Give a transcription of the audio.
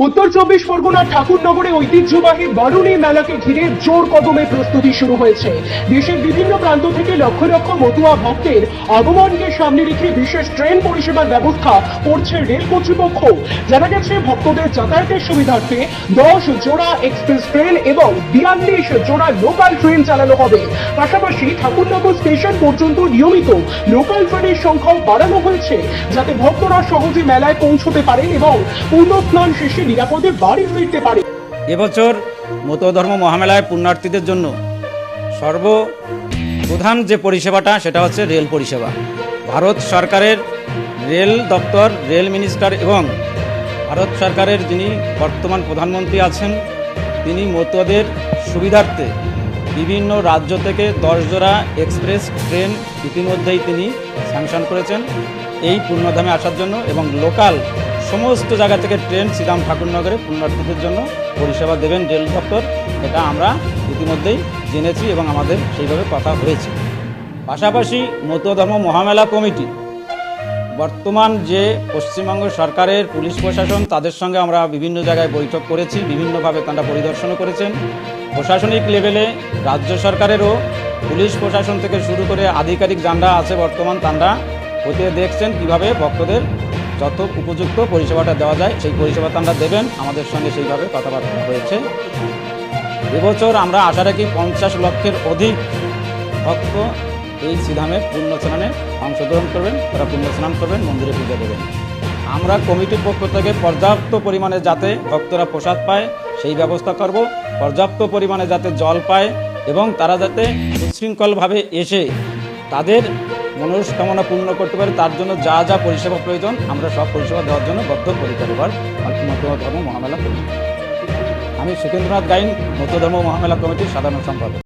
উত্তর চব্বিশ পরগনার ঠাকুরনগরে ঐতিহ্যবাহী বারুণী মেলাকে ঘিরে জোর কদমে প্রস্তুতি শুরু হয়েছে। দেশের বিভিন্ন প্রান্ত থেকে লক্ষ লক্ষ মতুয়া ভক্তের আগমনকে সামনে রেখে বিশেষ ট্রেন পরিষেবার ব্যবস্থা করছে রেল কর্তৃপক্ষ। জানা গেছে ভক্তদের যাতায়াতের সুবিধার্থে 10 জোড়া এক্সপ্রেস ট্রেন এবং 42 জোড়া লোকাল ট্রেন চালানো হবে। পাশাপাশি ঠাকুরনগর স্টেশন পর্যন্ত নিয়মিত লোকাল ট্রেনের সংখ্যাও বাড়ানো হয়েছে, যাতে ভক্তরা সহজে মেলায় পৌঁছতে পারেন এবং পূর্ণ স্নান শেষে নিরাপদে বাড়ি ফিরতে পারে। এবছর মতুয়া ধর্ম মহামেলায় পুণ্যার্থীদের জন্য সর্বপ্রধান যে পরিষেবাটা সেটা হচ্ছে রেল পরিষেবা। ভারত সরকারের রেল দপ্তর, রেল মিনিস্টার এবং ভারত সরকারের যিনি বর্তমান প্রধানমন্ত্রী আছেন, তিনি মতুয়াদের সুবিধার্থে বিভিন্ন রাজ্য থেকে 10 জোড়া এক্সপ্রেস ট্রেন ইতিমধ্যেই তিনি স্যাংশন করেছেন এই পুণ্যধামে আসার জন্য, এবং লোকাল সমস্ত জায়গা থেকে ট্রেন শ্রীরাম ঠাকুরনগরে পুণ্যার্থীদের জন্য পরিষেবা দেবেন রেল দপ্তর। এটা আমরা ইতিমধ্যেই জেনেছি এবং আমাদের সেইভাবে কথা হয়েছে। পাশাপাশি মতুয়া ধর্ম মহামেলা কমিটি বর্তমান যে পশ্চিমবঙ্গ সরকারের পুলিশ প্রশাসন, তাদের সঙ্গে আমরা বিভিন্ন জায়গায় বৈঠক করেছি, বিভিন্নভাবে তারা পরিদর্শনও করেছেন। প্রশাসনিক লেভেলে রাজ্য সরকারেরও পুলিশ প্রশাসন থেকে শুরু করে আধিকারিক যারা আছে বর্তমান, তারা হতে দেখছেন কীভাবে ভক্তদের যত উপযুক্ত পরিষেবাটা দেওয়া যায় সেই পরিষেবা তারা দেবেন। আমাদের সঙ্গে সেইভাবে কথাবার্তা হয়েছে। এবছর আমরা আশা রাখি 50 লক্ষের অধিক ভক্ত এই শ্রীধামের পুণ্যস্নানে অংশগ্রহণ করবেন, তারা পুণ্যস্নান করবেন, মন্দিরে পুজো দেবেন। আমরা কমিটির পক্ষ থেকে পর্যাপ্ত পরিমাণে যাতে ভক্তরা প্রসাদ পায় সেই ব্যবস্থা করব, পর্যাপ্ত পরিমাণে যাতে জল পায় এবং তারা যাতে সুশৃঙ্খলভাবে এসে তাদের মনস্কামনা পূর্ণ করতে পারে, তার জন্য যা যা পরিষেবা প্রয়োজন আমরা সব পরিষেবা দেওয়ার জন্য বদ্ধপরিকর মতুয়া ধর্ম মহামেলা কমিটি। আমি সুখেন্দ্রনাথ গাইন, মতুয়া ধর্ম মহামেলা কমিটির সাধারণ সম্পাদক।